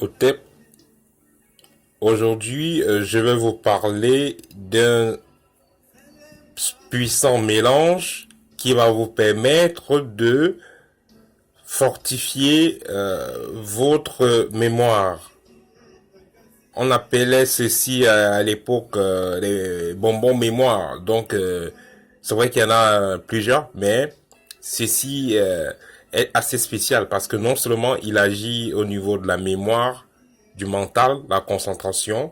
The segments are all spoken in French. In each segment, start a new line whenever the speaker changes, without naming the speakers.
Écoutez, aujourd'hui, je vais vous parler d'un puissant mélange qui va vous permettre de fortifier votre mémoire. On appelait ceci à l'époque les bonbons mémoire. Donc, c'est vrai qu'il y en a plusieurs, mais ceci est assez spécial parce que non seulement il agit au niveau de la mémoire, du mental, la concentration,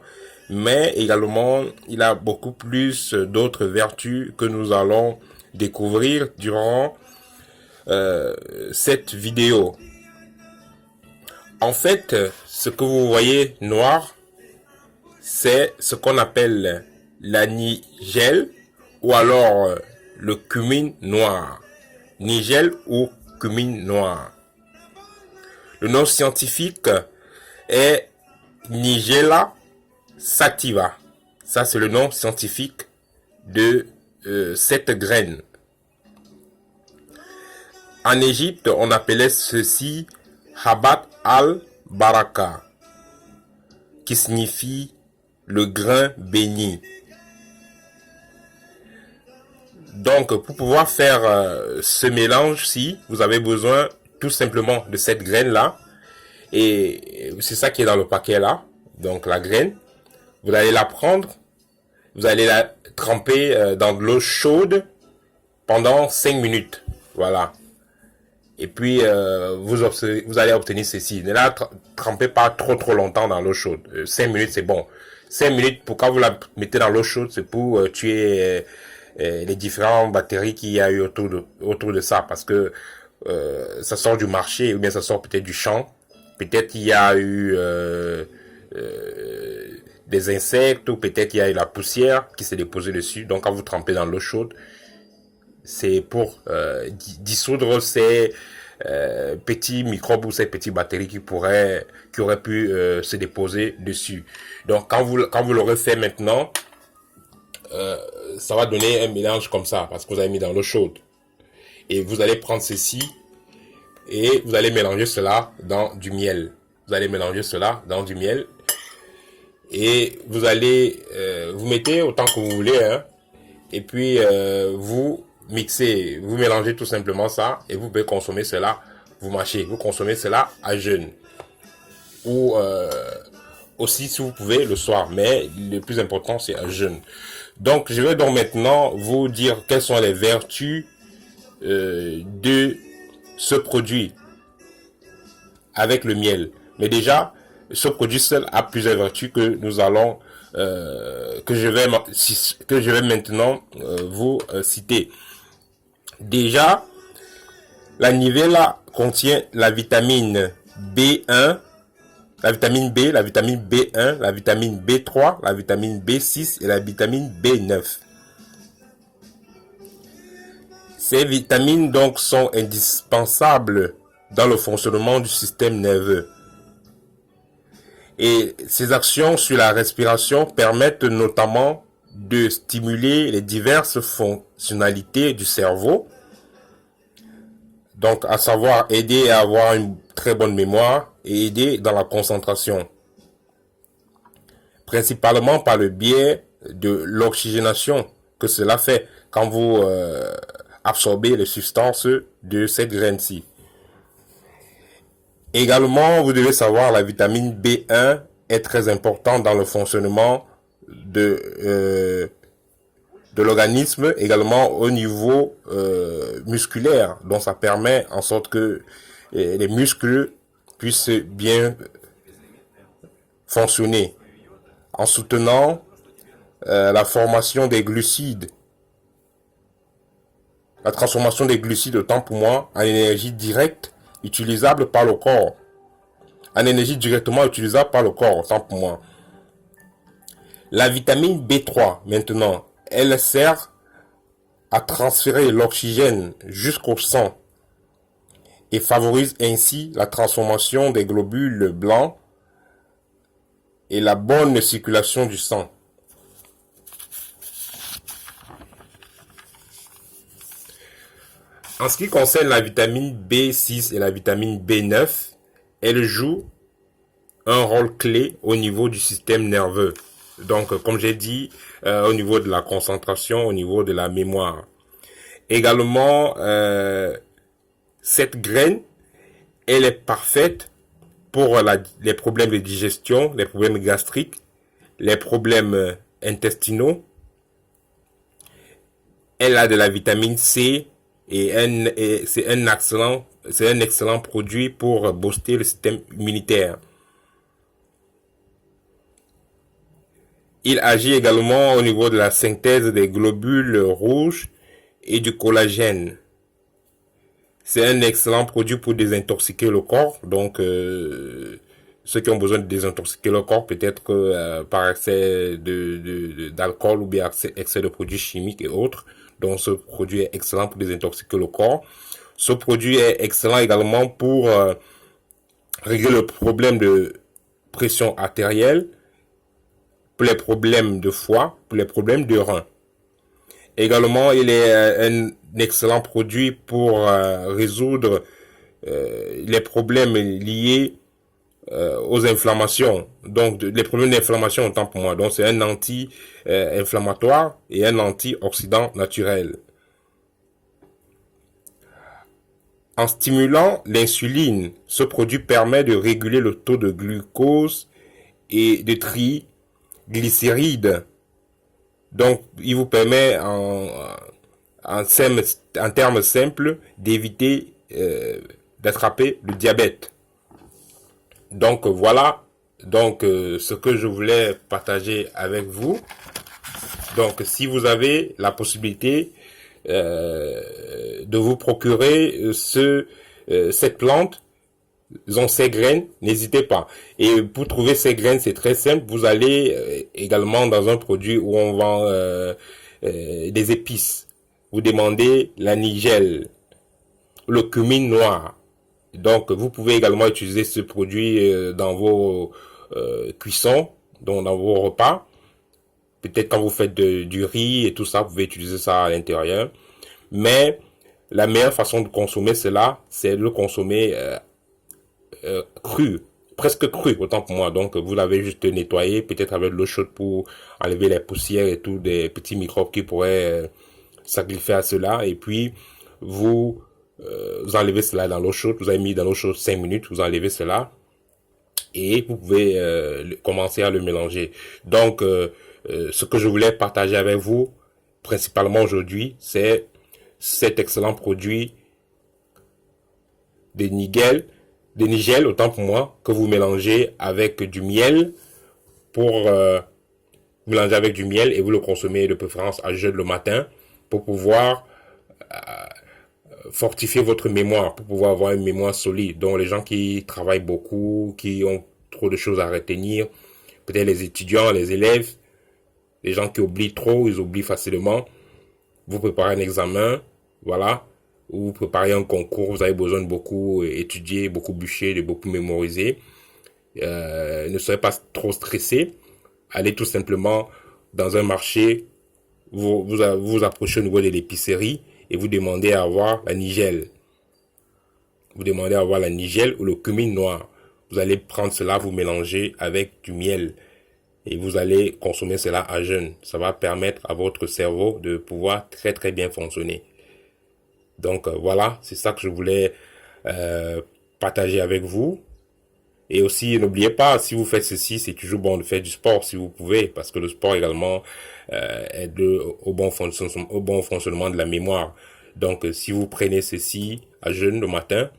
mais également il a beaucoup plus d'autres vertus que nous allons découvrir durant cette vidéo. En fait, ce que vous voyez noir, c'est ce qu'on appelle la nigelle ou alors le cumin noir. Nigelle ou cumin noir. Le nom scientifique est Nigella sativa. Ça, c'est le nom scientifique de cette graine. En Égypte, on appelait ceci Habat al-Baraka, qui signifie le grain béni. Donc, pour pouvoir faire ce mélange-ci, vous avez besoin tout simplement de cette graine-là. Et c'est ça qui est dans le paquet là. Donc, la graine, vous allez la prendre, vous allez la tremper dans de l'eau chaude pendant 5 minutes. Voilà. Et puis, vous allez obtenir ceci. Ne la trempez pas trop longtemps dans l'eau chaude. 5 minutes, c'est bon. 5 minutes, pourquoi vous la mettez dans l'eau chaude? C'est pour tuer les différentes bactéries qu'il y a eu autour de ça. Parce que ça sort du marché ou bien ça sort peut-être du champ. Peut-être qu'il y a eu des insectes ou peut-être qu'il y a eu la poussière qui s'est déposée dessus. Donc, quand vous trempez dans l'eau chaude, c'est pour dissoudre ces petits microbes ou ces petites bactéries qui auraient pu se déposer dessus. Donc quand vous l'aurez fait maintenant, ça va donner un mélange comme ça parce que vous avez mis dans l'eau chaude. Et vous allez prendre ceci et vous allez mélanger cela dans du miel. Vous allez mélanger cela dans du miel et vous allez vous mettez autant que vous voulez, hein, et puis vous mixez, vous mélangez tout simplement ça et vous pouvez consommer cela, vous mâchez, vous consommez cela à jeûne ou aussi si vous pouvez le soir, mais le plus important c'est à jeûne. Donc je vais donc maintenant vous dire quelles sont les vertus de ce produit avec le miel. Mais déjà, ce produit seul a plusieurs vertus que nous allons que je vais maintenant vous citer. Déjà, la nivella contient la vitamine B1, la vitamine B, la vitamine B1, la vitamine B3, la vitamine B6 et la vitamine B9. Ces vitamines donc sont indispensables dans le fonctionnement du système nerveux. Et ces actions sur la respiration permettent notamment de stimuler les diverses fonctionnalités du cerveau, donc à savoir aider à avoir une très bonne mémoire et aider dans la concentration, principalement par le biais de l'oxygénation que cela fait quand vous absorbez les substances de cette graine-ci. Également, vous devez savoir la vitamine B1 est très importante dans le fonctionnement de l'organisme, également au niveau musculaire. Donc ça permet en sorte que les muscles puissent bien fonctionner en soutenant la formation des glucides. La transformation des glucides, autant pour moi, en énergie directe utilisable par le corps. En énergie directement utilisable par le corps, autant pour moi. La vitamine B3, maintenant, elle sert à transférer l'oxygène jusqu'au sang et favorise ainsi la transformation des globules blancs et la bonne circulation du sang. En ce qui concerne la vitamine B6 et la vitamine B9, elles jouent un rôle clé au niveau du système nerveux. Donc, comme j'ai dit, au niveau de la concentration, au niveau de la mémoire. Également, cette graine, elle est parfaite pour les problèmes de digestion, les problèmes gastriques, les problèmes intestinaux. Elle a de la vitamine C et c'est un excellent produit pour booster le système immunitaire. Il agit également au niveau de la synthèse des globules rouges et du collagène. C'est un excellent produit pour désintoxiquer le corps. Donc, ceux qui ont besoin de désintoxiquer le corps, peut-être par excès d'alcool ou bien excès de produits chimiques et autres. Donc, ce produit est excellent pour désintoxiquer le corps. Ce produit est excellent également pour régler le problème de pression artérielle, pour les problèmes de foie, pour les problèmes de rein. Également, il est un excellent produit pour résoudre les problèmes liés aux inflammations. Donc, les problèmes d'inflammation, autant pour moi. Donc, c'est un anti-inflammatoire et un antioxydant naturel. En stimulant l'insuline, ce produit permet de réguler le taux de glucose et de triglycérides. Donc, il vous permet en termes simples d'éviter d'attraper le diabète. Donc, voilà ce que je voulais partager avec vous. Donc, si vous avez la possibilité de vous procurer cette plante, ont ces graines, n'hésitez pas. Et pour trouver ces graines, c'est très simple. Vous allez également dans un produit où on vend des épices. Vous demandez la nigelle, le cumin noir. Donc, vous pouvez également utiliser ce produit dans vos cuissons, donc dans vos repas. Peut-être quand vous faites du riz et tout ça, vous pouvez utiliser ça à l'intérieur. Mais la meilleure façon de consommer cela, c'est de le consommer cru, presque cru, autant pour moi. Donc, vous l'avez juste nettoyé, peut-être avec de l'eau chaude pour enlever les poussières et tout, des petits microbes qui pourraient s'aggriffer à cela. Et puis, vous enlevez cela dans l'eau chaude. Vous avez mis dans l'eau chaude 5 minutes, vous enlevez cela. Et vous pouvez commencer à le mélanger. Donc, ce que je voulais partager avec vous, principalement aujourd'hui, c'est cet excellent produit de nigel, autant pour moi, que vous mélangez avec du miel mélanger avec du miel et vous le consommez de préférence à jeûne le matin pour pouvoir fortifier votre mémoire, pour pouvoir avoir une mémoire solide. Donc les gens qui travaillent beaucoup, qui ont trop de choses à retenir, peut-être les étudiants, les élèves, les gens qui oublient trop, ils oublient facilement. Vous préparez un examen, voilà, ou vous préparez un concours, vous avez besoin de beaucoup étudier, beaucoup bûcher, de beaucoup mémoriser. Ne soyez pas trop stressé. Allez tout simplement dans un marché, vous approchez au niveau de l'épicerie et vous demandez à avoir la nigelle. Vous demandez à avoir la nigelle ou le cumin noir. Vous allez prendre cela, vous mélanger avec du miel. Et vous allez consommer cela à jeûne. Ça va permettre à votre cerveau de pouvoir très très bien fonctionner. Donc voilà, c'est ça que je voulais partager avec vous. Et aussi, n'oubliez pas, si vous faites ceci, c'est toujours bon de faire du sport si vous pouvez, parce que le sport également aide au bon fonctionnement de la mémoire. Donc si vous prenez ceci à jeûne le matin,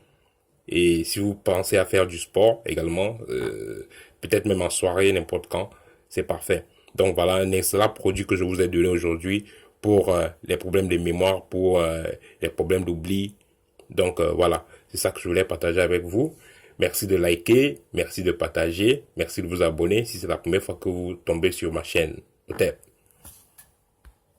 et si vous pensez à faire du sport également, peut-être même en soirée, n'importe quand, c'est parfait. Donc voilà un excellent produit que je vous ai donné aujourd'hui pour les problèmes de mémoire, pour les problèmes d'oubli. Donc voilà, c'est ça que je voulais partager avec vous. Merci de liker, merci de partager, merci de vous abonner si c'est la première fois que vous tombez sur ma chaîne. Peut-être.